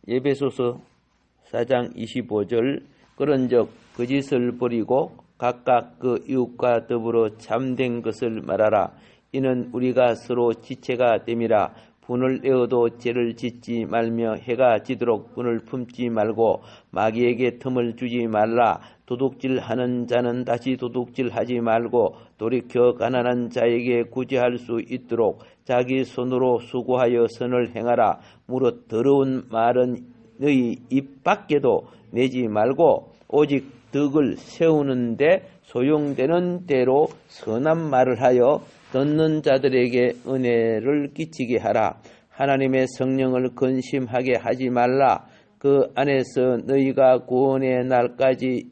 에베소서 4장 25절 그런즉 거짓을 버리고 각각 그 이웃과 더불어 참된 것을 말하라. 이는 우리가 서로 지체가 됨이라. 분을 내어도 죄를 짓지 말며 해가 지도록 분을 품지 말고 마귀에게 틈을 주지 말라. 도둑질하는 자는 다시 도둑질하지 말고 돌이켜 가난한 자에게 구제할 수 있도록 자기 손으로 수고하여 선을 행하라. 무릇 더러운 말은 너희 입 밖에도 내지 말고 오직 덕을 세우는데 소용되는 대로 선한 말을 하여 듣는 자들에게 은혜를 끼치게 하라. 하나님의 성령을 근심하게 하지 말라. 그 안에서 너희가 구원의 날까지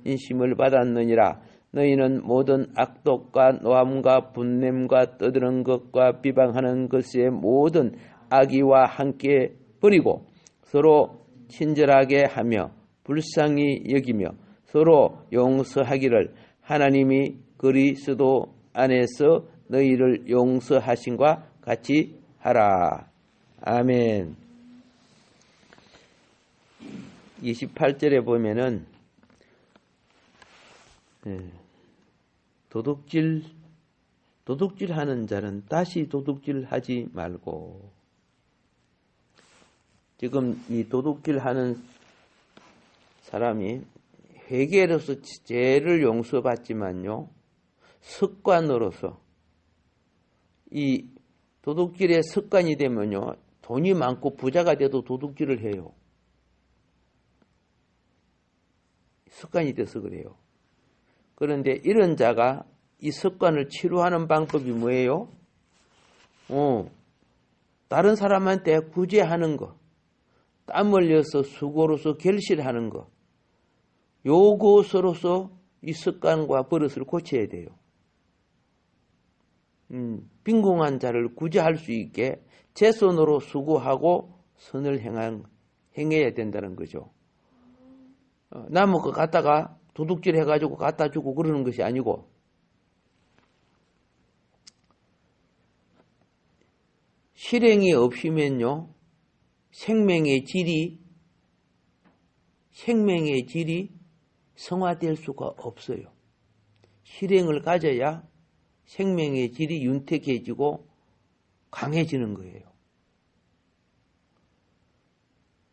인심을 받았느니라. 너희는 모든 악독과 노함과 분냄과 떠드는 것과 비방하는 것의 모든 악의와 함께 버리고 서로 친절하게 하며 불쌍히 여기며 서로 용서하기를 하나님이 그리스도 안에서 너희를 용서하신과 같이 하라. 아멘. 28절에 보면은 도둑질하는 자는 다시 도둑질하지 말고, 지금 이 도둑질하는 사람이 회개로서 죄를 용서받지만요, 습관으로서 이 도둑질의 습관이 되면요, 돈이 많고 부자가 돼도 도둑질을 해요. 습관이 돼서 그래요. 그런데 이런 자가 이 습관을 치료하는 방법이 뭐예요? 다른 사람한테 구제하는 거, 땀 흘려서 수고로서 결실하는 거, 요것으로서 이 습관과 버릇을 고쳐야 돼요. 빈궁한 자를 구제할 수 있게 제 손으로 수고하고 선을 행해야 된다는 거죠. 남은 거 갖다가 도둑질 해가지고 갖다 주고 그러는 것이 아니고, 실행이 없으면요, 생명의 질이 성화될 수가 없어요. 실행을 가져야 생명의 질이 윤택해지고 강해지는 거예요.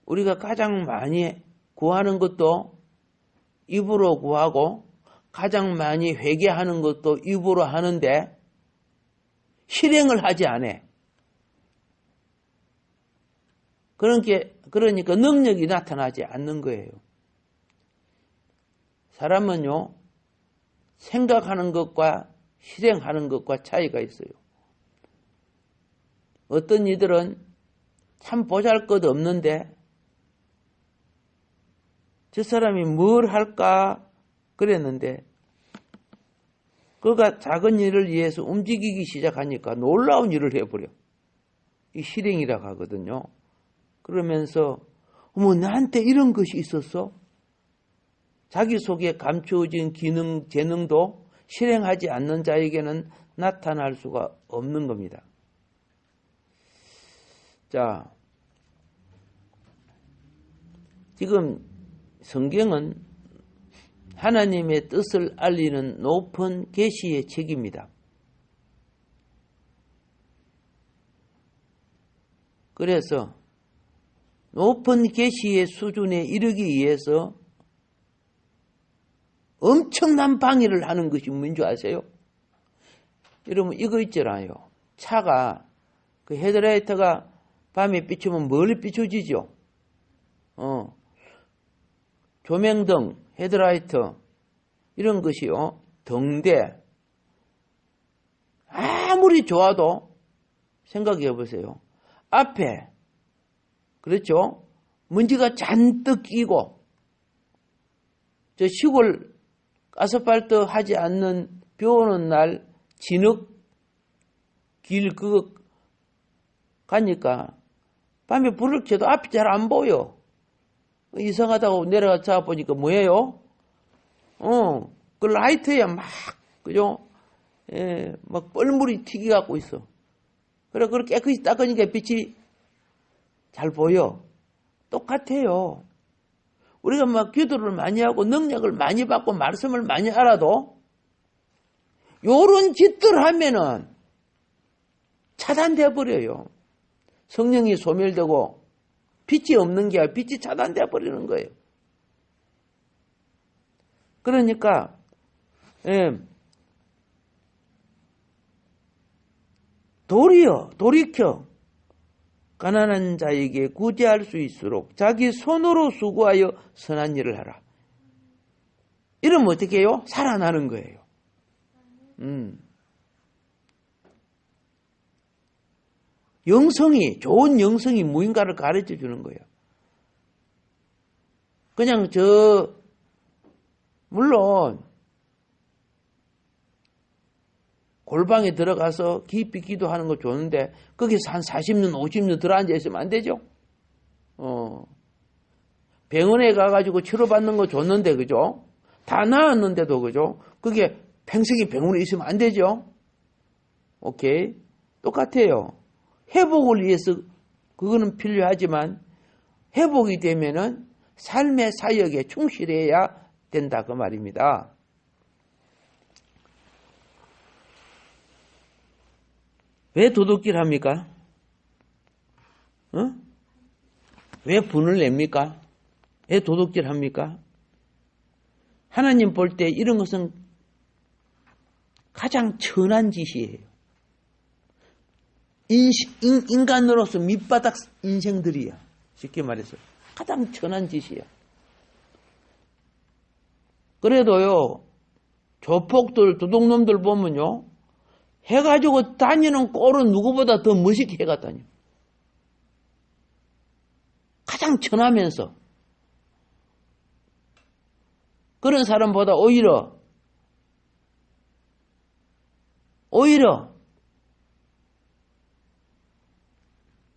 우리가 가장 많이 구하는 것도 입으로 구하고 가장 많이 회개하는 것도 입으로 하는데 실행을 하지 않아. 그러니까 능력이 나타나지 않는 거예요. 사람은요, 생각하는 것과 실행하는 것과 차이가 있어요. 어떤 이들은 참 보잘것없는데 저 사람이 뭘 할까 그랬는데 그가 작은 일을 위해서 움직이기 시작하니까 놀라운 일을 해버려. 이 실행이라고 하거든요. 그러면서 어머, 나한테 이런 것이 있었어? 자기 속에 감추어진 기능, 재능도 실행하지 않는 자에게는 나타날 수가 없는 겁니다. 자, 지금 성경은 하나님의 뜻을 알리는 높은 계시의 책입니다. 그래서 높은 계시의 수준에 이르기 위해서 엄청난 방해를 하는 것이 뭔지 아세요? 여러분, 이거 있잖아요. 차가, 그 헤드라이트가 밤에 비추면 멀리 비춰지죠? 조명등, 헤드라이트, 이런 것이요, 등대. 아무리 좋아도 생각해 보세요. 앞에, 그렇죠? 먼지가 잔뜩 끼고, 저 시골 아스팔트 하지 않는 비 오는 날 진흙 길 그거 가니까 밤에 불을 켜도 앞이 잘 안 보여. 이상하다고 내려가 보니까 뭐예요? 그 라이트에 막, 그죠? 예, 막 뻘물이 튀겨갖고 있어. 그래, 그걸 깨끗이 닦으니까 빛이 잘 보여. 똑같아요. 우리가 막 기도를 많이 하고 능력을 많이 받고 말씀을 많이 알아도 요런 짓들 하면은 차단돼 버려요. 성령이 소멸되고 빛이 없는 게 아니라 빛이 차단돼 버리는 거예요. 그러니까 돌이켜 가난한 자에게 구제할 수 있도록 자기 손으로 수고하여 선한 일을 하라. 이러면 어떻게 해요? 살아나는 거예요. 좋은 영성이 무인가를 가르쳐 주는 거예요. 그냥 물론 골방에 들어가서 깊이 기도하는 거 좋은데 거기서 한 40년, 50년 들어앉아 있으면 안 되죠. 병원에 가가지고 치료받는 거 좋는데 그죠? 다 나았는데도 그죠? 그게 평생이 병원에 있으면 안 되죠. 오케이? 똑같아요. 회복을 위해서 그거는 필요하지만 회복이 되면은 삶의 사역에 충실해야 된다 그 말입니다. 왜 도둑질 합니까? 왜 분을 냅니까? 왜 도둑질 합니까? 하나님 볼 때 이런 것은 가장 천한 짓이에요. 인간으로서 밑바닥 인생들이야. 쉽게 말해서 가장 천한 짓이야. 그래도요, 조폭들, 도둑놈들 보면요, 해가지고 다니는 꼴은 누구보다 더 멋있게 해가 다녀. 가장 천하면서. 그런 사람보다 오히려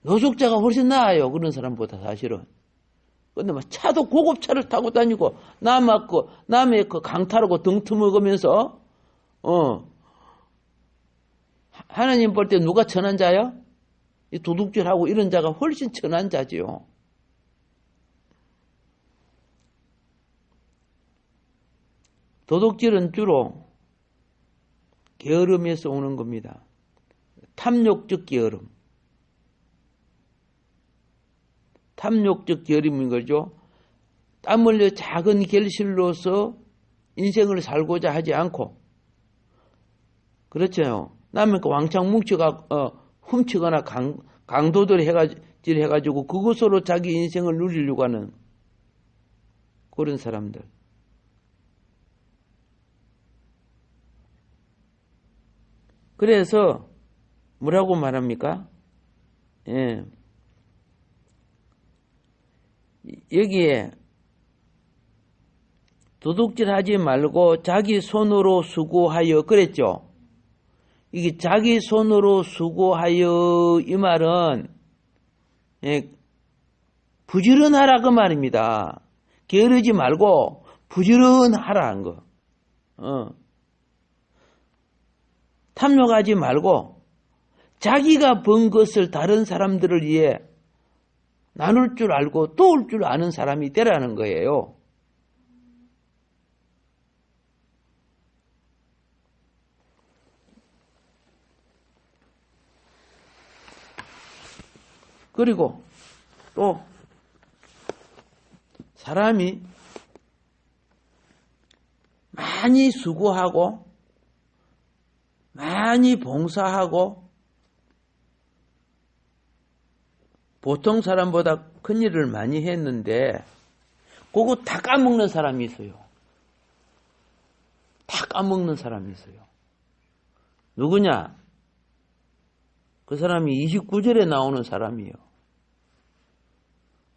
노숙자가 훨씬 나아요. 그런 사람보다 사실은. 근데 막 차도 고급차를 타고 다니고 남의 그 강타라고 등 트먹으면서 하나님 볼 때 누가 천한 자야? 이 도둑질하고 이런 자가 훨씬 천한 자지요. 도둑질은 주로 게으름에서 오는 겁니다. 탐욕적 게으름. 탐욕적 게으름인 거죠. 땀 흘려 작은 결실로서 인생을 살고자 하지 않고, 그렇죠. 남의 그 왕창 훔치거나 강도들 해가지고 그것으로 자기 인생을 누리려고 하는 그런 사람들. 그래서 뭐라고 말합니까? 예. 여기에 도둑질하지 말고 자기 손으로 수고하여 그랬죠. 이게 자기 손으로 수고하여 이 말은 부지런하라 그 말입니다. 게으르지 말고 부지런하라는 거. 탐욕하지 말고 자기가 번 것을 다른 사람들을 위해 나눌 줄 알고 도울 줄 아는 사람이 되라는 거예요. 그리고 또 사람이 많이 수고하고 많이 봉사하고 보통 사람보다 큰 일을 많이 했는데 그거 다 까먹는 사람이 있어요. 다 까먹는 사람이 있어요. 누구냐? 그 사람이 29절에 나오는 사람이에요.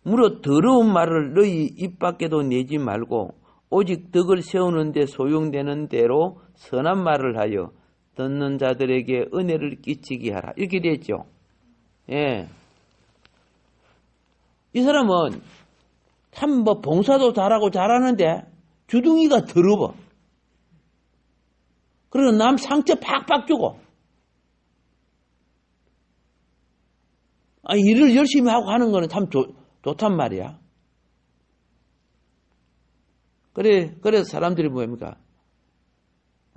무릇 더러운 말을 너희 입 밖에도 내지 말고 오직 덕을 세우는 데 소용되는 대로 선한 말을 하여 듣는 자들에게 은혜를 끼치게 하라. 이렇게 되어 있죠. 예. 이 사람은 참 봉사도 잘하고 잘하는데 주둥이가 더러워. 그리고 남 상처 팍팍 주고. 일을 열심히 하고 하는 거는 참 좋단 말이야. 그래서 사람들이 뭡니까?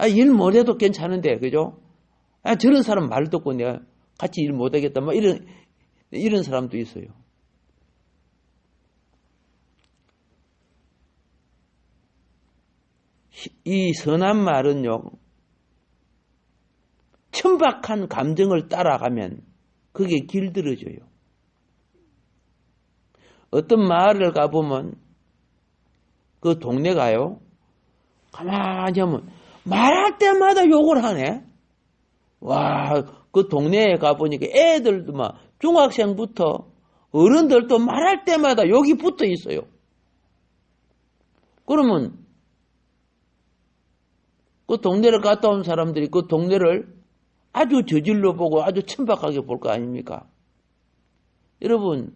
일 못해도 괜찮은데, 그죠? 저런 사람 말 듣고 내가 같이 일 못하겠다. 뭐 이런 사람도 있어요. 이 선한 말은요, 천박한 감정을 따라가면 그게 길들어져요. 어떤 마을을 가보면 그 동네가요, 가만히 하면 말할 때마다 욕을 하네. 와, 그 동네에 가보니까 애들도 막 중학생부터 어른들도 말할 때마다 욕이 붙어 있어요. 그러면 그 동네를 갔다 온 사람들이 그 동네를 아주 저질러 보고 아주 천박하게 볼 거 아닙니까? 여러분,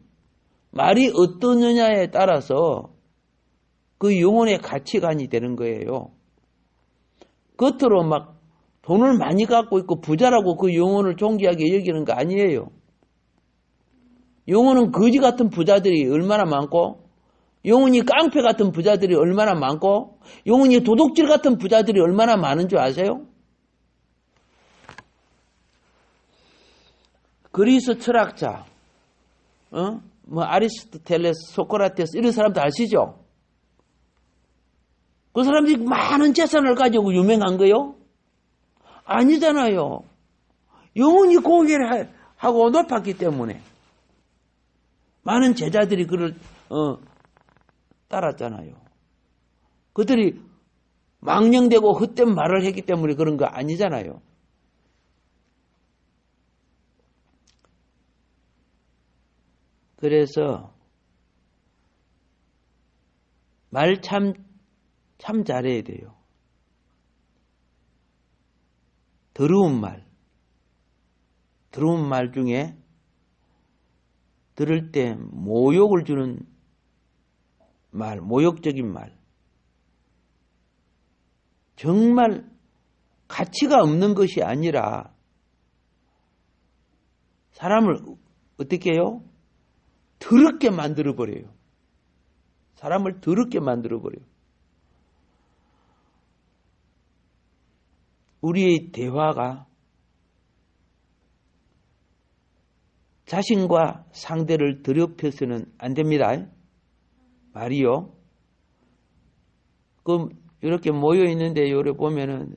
말이 어떠느냐에 따라서 그 영혼의 가치관이 되는 거예요. 겉으로 막 돈을 많이 갖고 있고 부자라고 그 영혼을 존귀하게 여기는 거 아니에요. 영혼은 거지 같은 부자들이 얼마나 많고, 영혼이 깡패 같은 부자들이 얼마나 많고, 영혼이 도둑질 같은 부자들이 얼마나 많은 줄 아세요? 그리스 철학자, 아리스토텔레스, 소크라테스 이런 사람들 아시죠? 그 사람들이 많은 재산을 가지고 유명한 거요? 아니잖아요. 영혼이 고귀를 하고 높았기 때문에 많은 제자들이 그를 따랐잖아요. 그들이 망령되고 헛된 말을 했기 때문에 그런 거 아니잖아요. 그래서 말 참 잘해야 돼요. 더러운 말 중에 들을 때 모욕을 주는 말, 모욕적인 말, 정말 가치가 없는 것이 아니라 사람을 어떻게 해요? 더럽게 만들어버려요. 사람을 더럽게 만들어버려요. 우리의 대화가 자신과 상대를 더럽혀서는 안 됩니다. 말이요. 이렇게 모여 있는데 요래 보면은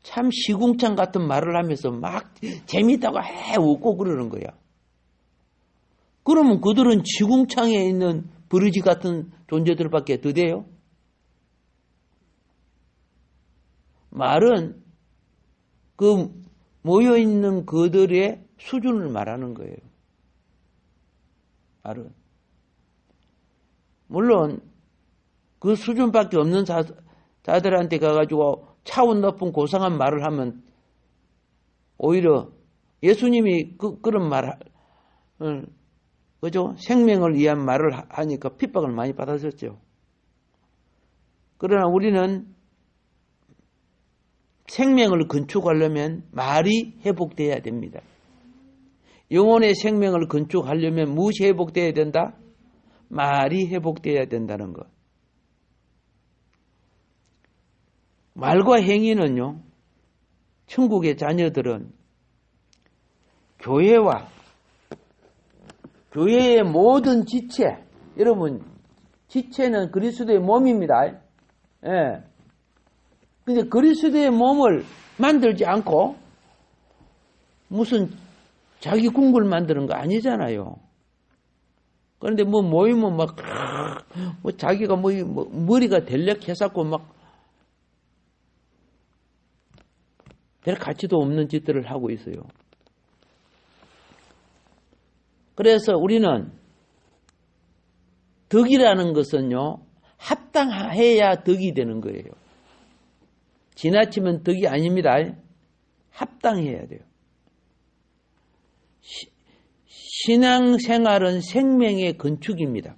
참 시궁창 같은 말을 하면서 막 재밌다고 웃고 그러는 거야. 그러면 그들은 시궁창에 있는 버러지 같은 존재들밖에 더 돼요? 말은 그 모여있는 그들의 수준을 말하는 거예요. 말은. 물론 그 수준밖에 없는 자들한테 가가지고 차원 높은 고상한 말을 하면 오히려 예수님이 그런 말을 그죠? 생명을 위한 말을 하니까 핍박을 많이 받았었죠. 그러나 우리는 생명을 건축하려면 말이 회복돼야 됩니다. 영혼의 생명을 건축하려면 무엇이 회복돼야 된다? 말이 회복돼야 된다는 것. 말과 행위는요, 천국의 자녀들은 교회의 모든 지체, 여러분, 지체는 그리스도의 몸입니다. 예. 근데 그리스도의 몸을 만들지 않고 무슨 자기 궁궐 만드는 거 아니잖아요. 그런데 뭐 모이면 막, 자기가 머리가 델렉해갖고 막, 별 가치도 없는 짓들을 하고 있어요. 그래서 우리는 덕이라는 것은요, 합당해야 덕이 되는 거예요. 지나치면 덕이 아닙니다. 합당해야 돼요. 신앙생활은 생명의 건축입니다.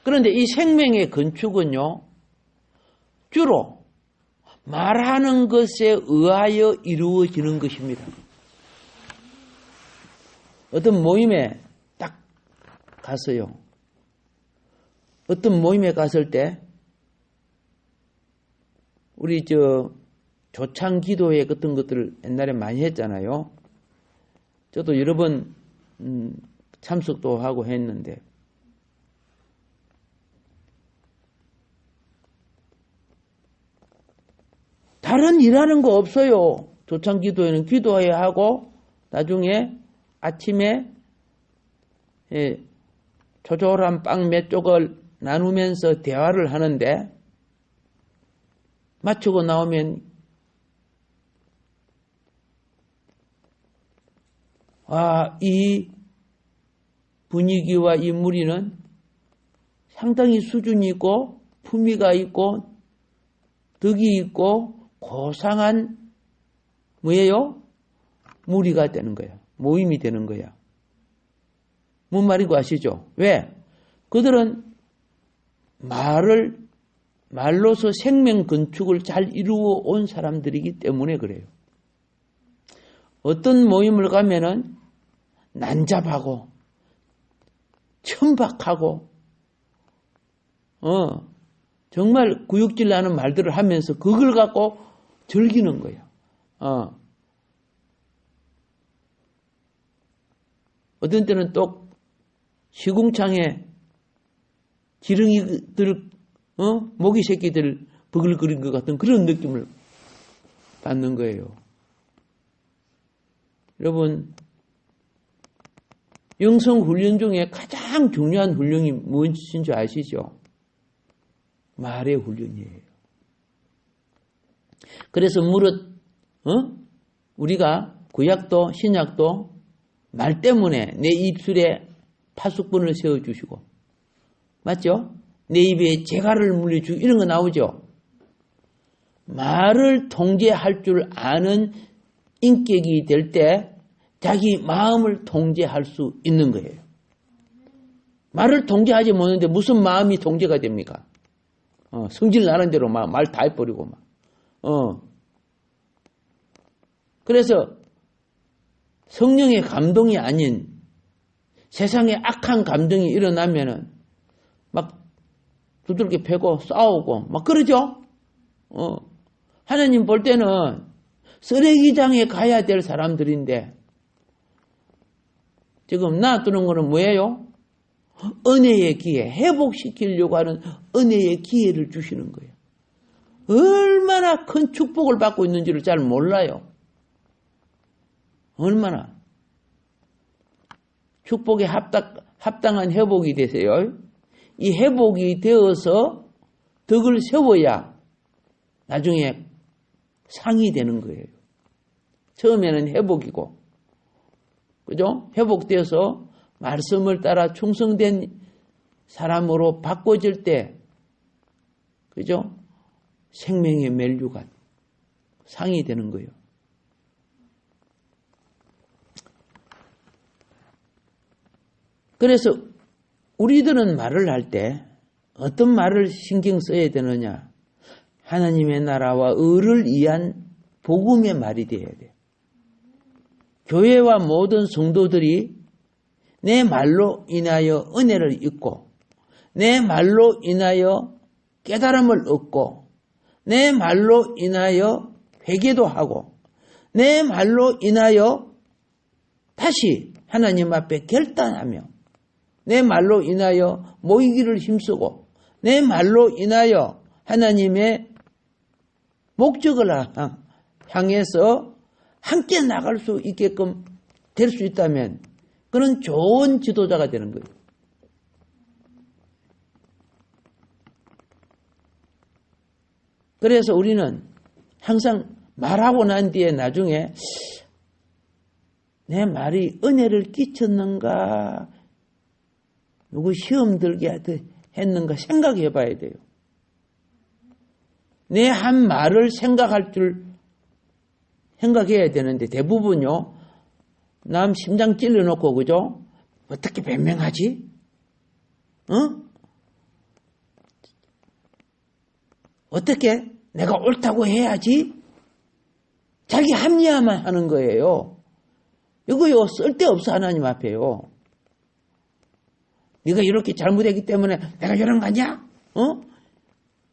그런데 이 생명의 건축은요, 주로 말하는 것에 의하여 이루어지는 것입니다. 어떤 모임에 딱 갔어요. 어떤 모임에 갔을 때 우리 조창 기도회 같은 것들을 옛날에 많이 했잖아요. 저도 여러 번 참석도 하고 했는데 다른 일하는 거 없어요. 조창 기도회는 기도해야 하고 나중에 아침에 조촐한 빵 몇 쪽을 나누면서 대화를 하는데 마치고 나오면 이 분위기와 이 무리는 상당히 수준이 있고 품위가 있고 덕이 있고 고상한 뭐예요? 무리가 되는 거야. 모임이 되는 거야. 뭔 말인지 아시죠? 왜? 그들은 말로서 생명 건축을 잘 이루어 온 사람들이기 때문에 그래요. 어떤 모임을 가면은 난잡하고 천박하고 정말 구역질 나는 말들을 하면서 그걸 갖고 즐기는 거예요. 어떤 때는 또 시궁창에 지렁이들 모기 새끼들 버글거린 것 같은 그런 느낌을 받는 거예요. 여러분, 영성 훈련 중에 가장 중요한 훈련이 무엇인 줄 아시죠? 말의 훈련이에요. 그래서 무릇 우리가 구약도 신약도 말 때문에 내 입술에 파수꾼을 세워주시고 맞죠? 내 입에 재갈을 물려주고 이런 거 나오죠? 말을 통제할 줄 아는 인격이 될 때 자기 마음을 통제할 수 있는 거예요. 말을 통제하지 못하는데 무슨 마음이 통제가 됩니까? 성질 나는 대로 말 다 해버리고 막. 그래서 성령의 감동이 아닌 세상에 악한 감정이 일어나면은 막 두들겨 패고 싸우고 막 그러죠? 하나님 볼 때는 쓰레기장에 가야 될 사람들인데 지금 놔두는 거는 뭐예요? 은혜의 기회, 회복시키려고 하는 은혜의 기회를 주시는 거예요. 얼마나 큰 축복을 받고 있는지를 잘 몰라요. 얼마나. 축복에 합당한 회복이 되세요. 이 회복이 되어서 덕을 세워야 나중에 상이 되는 거예요. 처음에는 회복이고, 그죠? 회복되어서 말씀을 따라 충성된 사람으로 바꿔질 때, 그죠? 생명의 멜류가 상이 되는 거예요. 그래서 우리들은 말을 할 때 어떤 말을 신경 써야 되느냐? 하나님의 나라와 의를 위한 복음의 말이 되어야 돼요. 교회와 모든 성도들이 내 말로 인하여 은혜를 얻고 내 말로 인하여 깨달음을 얻고 내 말로 인하여 회개도 하고 내 말로 인하여 다시 하나님 앞에 결단하며 내 말로 인하여 모이기를 힘쓰고 내 말로 인하여 하나님의 목적을 향해서 함께 나갈 수 있게끔 될 수 있다면 그는 좋은 지도자가 되는 거예요. 그래서 우리는 항상 말하고 난 뒤에 나중에 내 말이 은혜를 끼쳤는가 누구 시험 들게 했는가 생각해 봐야 돼요. 내 한 말을 생각해야 되는데 대부분요. 남 심장 찔러놓고 그죠? 어떻게 변명하지? 어떻게 내가 옳다고 해야지? 자기 합리화만 하는 거예요. 이거요, 쓸데없어, 하나님 앞에요. 네가 이렇게 잘못했기 때문에 내가 이런 거 아니야?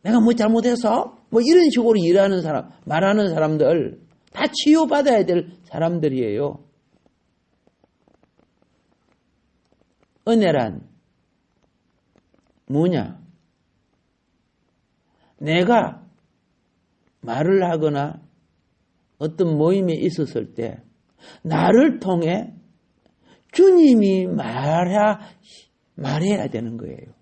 내가 뭐 잘못해서? 뭐 이런 식으로 일하는 사람, 말하는 사람들, 다 치유받아야 될 사람들이에요. 은혜란 뭐냐? 내가 말을 하거나 어떤 모임에 있었을 때 나를 통해 주님이 말해야 되는 거예요.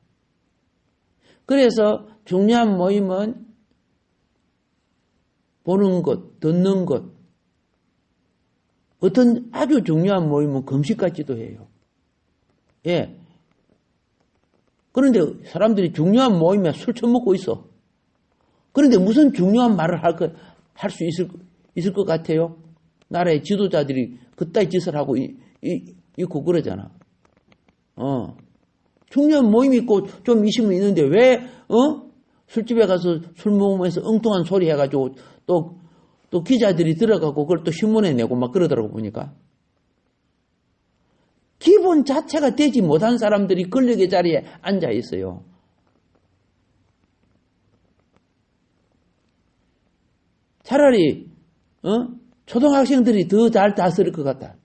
그래서 중요한 모임은 보는 것, 듣는 것, 어떤 아주 중요한 모임은 금식까지도 해요. 예. 그런데 사람들이 중요한 모임에 술 처먹고 있어. 그런데 무슨 중요한 말을 할 수 있을 것 같아요? 나라의 지도자들이 그따위 짓을 하고 있고 그러잖아. 중요한 모임이 있고 좀 있으면 있는데 왜, 술집에 가서 술 먹으면서 엉뚱한 소리 해가지고 또 기자들이 들어가고 그걸 또 신문에 내고 막 그러더라고 보니까. 기본 자체가 되지 못한 사람들이 권력의 자리에 앉아 있어요. 차라리 초등학생들이 더 잘 다스릴 것 같다.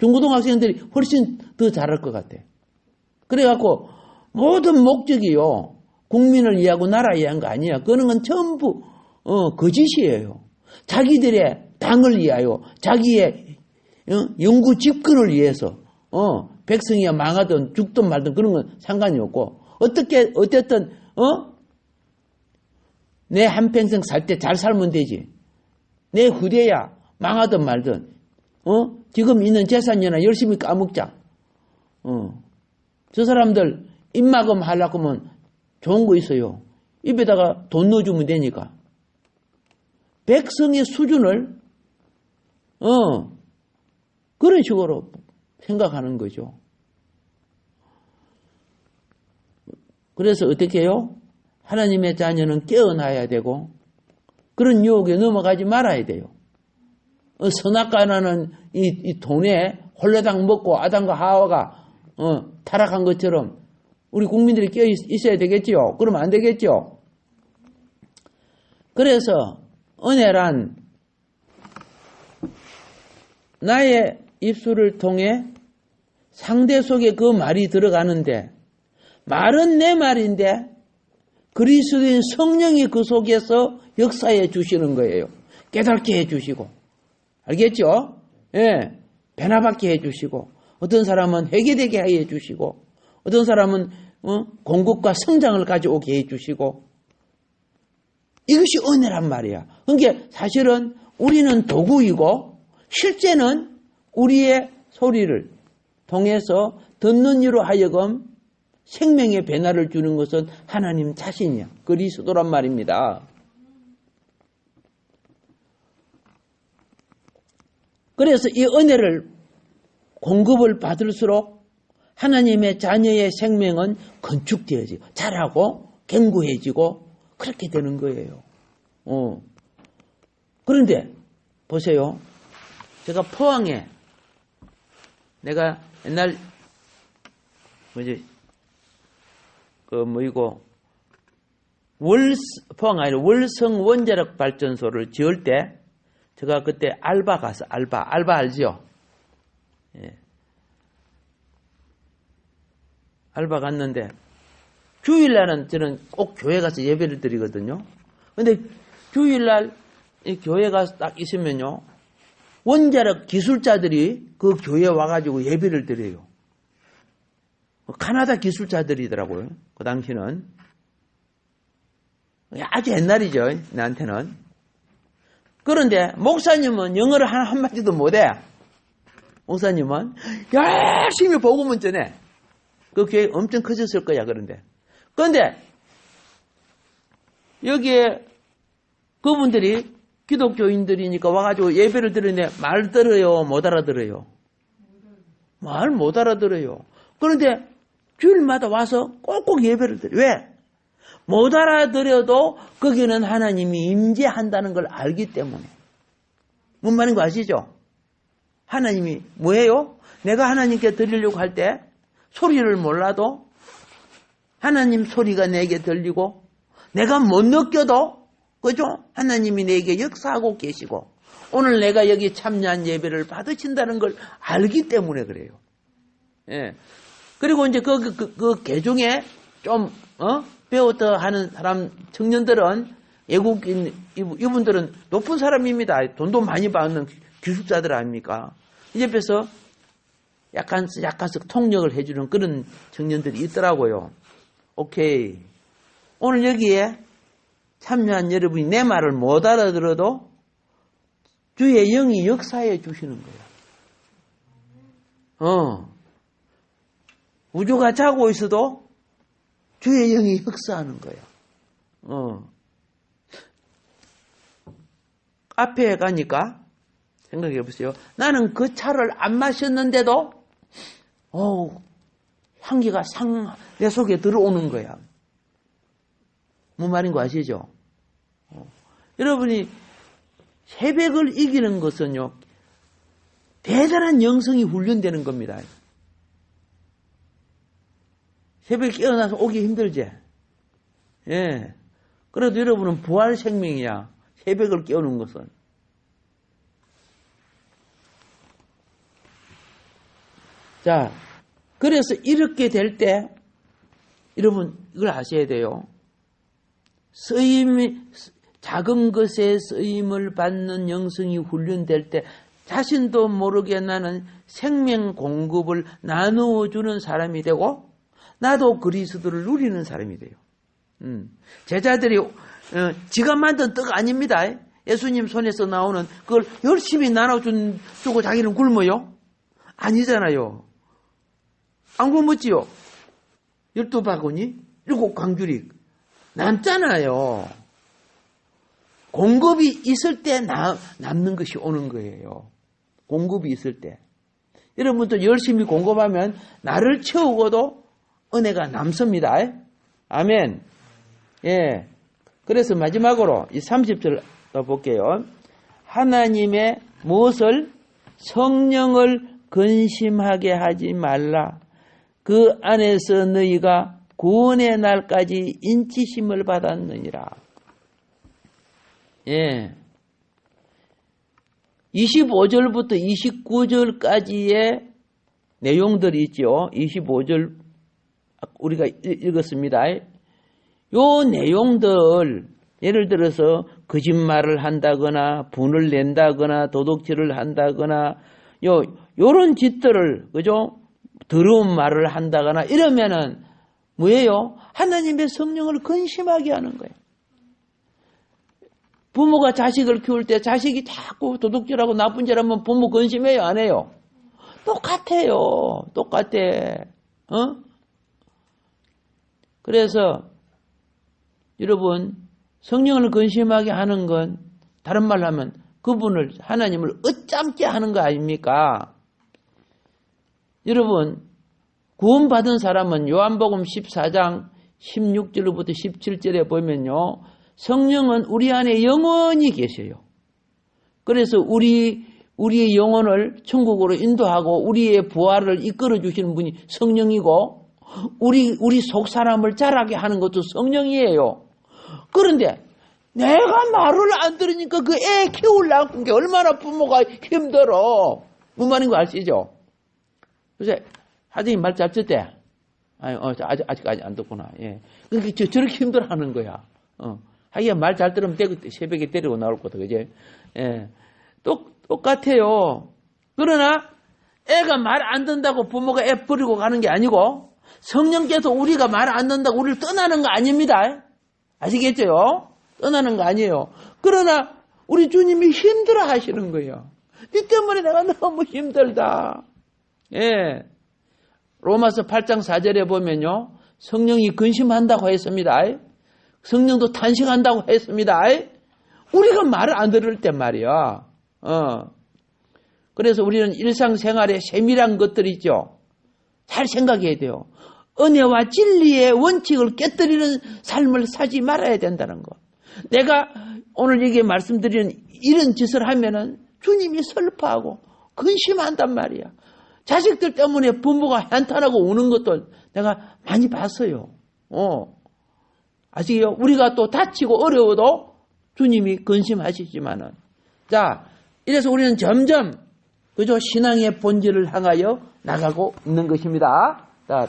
중고등학생들이 훨씬 더 잘할 것 같아. 그래갖고 모든 목적이요. 국민을 위하고 나라 위한 거 아니야. 그런 건 전부 거짓이에요. 자기들의 당을 위하여 자기의 영구 집권을 위해서 백성이야 망하든 죽든 말든 그런 건 상관이 없고 어쨌든 내 한평생 살 때 잘 살면 되지. 내 후대야 망하든 말든 지금 있는 재산이나 열심히 까먹자. 저 사람들 입막음 하려고 하면 좋은 거 있어요. 입에다가 돈 넣어주면 되니까. 백성의 수준을 그런 식으로 생각하는 거죠. 그래서 어떻게 해요? 하나님의 자녀는 깨어나야 되고 그런 유혹에 넘어가지 말아야 돼요. 선악과라는 이 돈에 홀레당 먹고 아담과 하와가 타락한 것처럼 우리 국민들이 깨어 있어야 되겠지요. 그러면 안 되겠죠. 그래서 은혜란 나의 입술을 통해 상대 속에 그 말이 들어가는데 말은 내 말인데 그리스도인 성령이 그 속에서 역사해 주시는 거예요. 깨닫게 해 주시고 알겠죠? 예, 변화받게 해 주시고 어떤 사람은 회개되게 해 주시고 어떤 사람은 공급과 성장을 가져오게 해 주시고 이것이 은혜란 말이야. 그러니까 사실은 우리는 도구이고 실제는 우리의 소리를 통해서 듣는 이로 하여금 생명의 변화를 주는 것은 하나님 자신이야. 그리스도란 말입니다. 그래서 이 은혜를 공급을 받을수록 하나님의 자녀의 생명은 건축되어지고 자라고 견고해지고 그렇게 되는 거예요. 그런데 보세요. 제가 포항에 내가 옛날 포항 아니라 월성 원자력 발전소를 지을 때 제가 그때 알바 가서 알바 알지요? 예. 알바 갔는데 주일날은 저는 꼭 교회 가서 예배를 드리거든요. 근데 주일날 이 교회 가서 딱 있으면요. 원자력 기술자들이 그 교회에 와가지고 예배를 드려요. 카나다 기술자들이더라고요. 그 당시는. 아주 옛날이죠. 나한테는. 그런데 목사님은 영어를 한마디도 못해. 목사님은 열심히 복음을 전해. 그 교회 엄청 커졌을 거야. 그런데 여기에 그분들이 기독교인들이니까 와가지고 예배를 드리는데 말 들어요? 못 알아들어요? 말 못 알아들어요. 그런데 주일마다 와서 꼭꼭 예배를 드려요. 왜? 못 알아들어도 거기는 하나님이 임재한다는 걸 알기 때문에. 뭔 말인 거 아시죠? 하나님이 뭐예요? 내가 하나님께 드리려고 할 때 소리를 몰라도 하나님 소리가 내게 들리고 내가 못 느껴도 그죠? 하나님이 내게 역사하고 계시고 오늘 내가 여기 참여한 예배를 받으신다는 걸 알기 때문에 그래요. 예. 그리고 이제 그 개중에 좀 배웠다 하는 사람 청년들은 외국인 이분들은 높은 사람입니다. 돈도 많이 받는 기숙자들 아닙니까? 이 옆에서 약간씩 통역을 해주는 그런 청년들이 있더라고요. 오케이. 오늘 여기에 참여한 여러분이 내 말을 못 알아들어도 주의 영이 역사해 주시는 거예요. 우주가 자고 있어도 주의 영이 역사하는 거예요. 카페에 가니까 생각해 보세요. 나는 그 차를 안 마셨는데도 향기가 내 속에 들어오는 거야. 뭔 말인 거 아시죠? 여러분이 새벽을 이기는 것은요, 대단한 영성이 훈련되는 겁니다. 새벽에 깨어나서 오기 힘들지? 예. 그래도 여러분은 부활 생명이야. 새벽을 깨우는 것은. 자, 그래서 이렇게 될 때, 여러분, 이걸 아셔야 돼요. 작은 것에 쓰임을 받는 영성이 훈련될 때, 자신도 모르게 나는 생명 공급을 나누어 주는 사람이 되고, 나도 그리스도를 누리는 사람이 돼요. 제자들이 지가 만든 떡 아닙니다. 예수님 손에서 나오는 그걸 열심히 나눠주고 자기는 굶어요? 아니잖아요. 안 굶었지요? 12바구니 7광주리 남잖아요. 공급이 있을 때 남는 것이 오는 거예요. 공급이 있을 때. 여러분도 열심히 공급하면 나를 채우고도 은혜가 남습니다. 아멘. 예. 그래서 마지막으로 이 30절 볼게요. 하나님의 무엇을? 성령을 근심하게 하지 말라. 그 안에서 너희가 구원의 날까지 인치심을 받았느니라. 예. 25절부터 29절까지의 내용들이 있죠. 25절 우리가 읽었습니다. 요 내용들, 예를 들어서 거짓말을 한다거나 분을 낸다거나 도둑질을 한다거나 요런 짓들을 그죠? 더러운 말을 한다거나 이러면은 뭐예요? 하나님의 성령을 근심하게 하는 거예요. 부모가 자식을 키울 때 자식이 자꾸 도둑질하고 나쁜 짓 하면 부모 근심해요? 안 해요? 똑같아요. 똑같아. 그래서 여러분 성령을 근심하게 하는 건 다른 말로 하면 그분을 하나님을 어짬게 하는 거 아닙니까? 여러분 구원받은 사람은 요한복음 14장 16절부터 17절에 보면요. 성령은 우리 안에 영원히 계셔요. 그래서 우리의 영혼을 천국으로 인도하고 우리의 부활을 이끌어 주시는 분이 성령이고 우리 속 사람을 자라게 하는 것도 성령이에요. 그런데 내가 말을 안 들으니까 그 애 키우려고 게 얼마나 부모가 힘들어. 무슨 말인 거 아시죠? 그래서 하정이 말 잘 듣대. 아직까지 안 듣구나. 예. 그러니까 저렇게 힘들어하는 거야. 하기야 말 잘 들으면 새벽에 데리고 나올 거다. 그제? 예. 똑같아요. 그러나 애가 말 안 듣는다고 부모가 애 버리고 가는 게 아니고 성령께서 우리가 말 안 듣는다고 우리를 떠나는 거 아닙니다. 아시겠죠? 떠나는 거 아니에요. 그러나 우리 주님이 힘들어 하시는 거예요. 네 때문에 내가 너무 힘들다. 예. 로마서 8장 4절에 보면요. 성령이 근심한다고 했습니다. 성령도 탄식한다고 했습니다. 우리가 말을 안 들을 때 말이야. 그래서 우리는 일상생활에 세밀한 것들이 있죠. 잘 생각해야 돼요. 은혜와 진리의 원칙을 깨뜨리는 삶을 사지 말아야 된다는 것. 내가 오늘 여기에 말씀드리는 이런 짓을 하면은 주님이 슬퍼하고 근심한단 말이야. 자식들 때문에 부모가 한탄하고 우는 것도 내가 많이 봤어요. 아시게요? 우리가 또 다치고 어려워도 주님이 근심하시지만은. 자, 이래서 우리는 점점, 그죠? 신앙의 본질을 향하여 나가고 있는 것입니다. 자,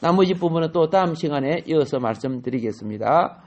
나머지 부분은 또 다음 시간에 이어서 말씀드리겠습니다.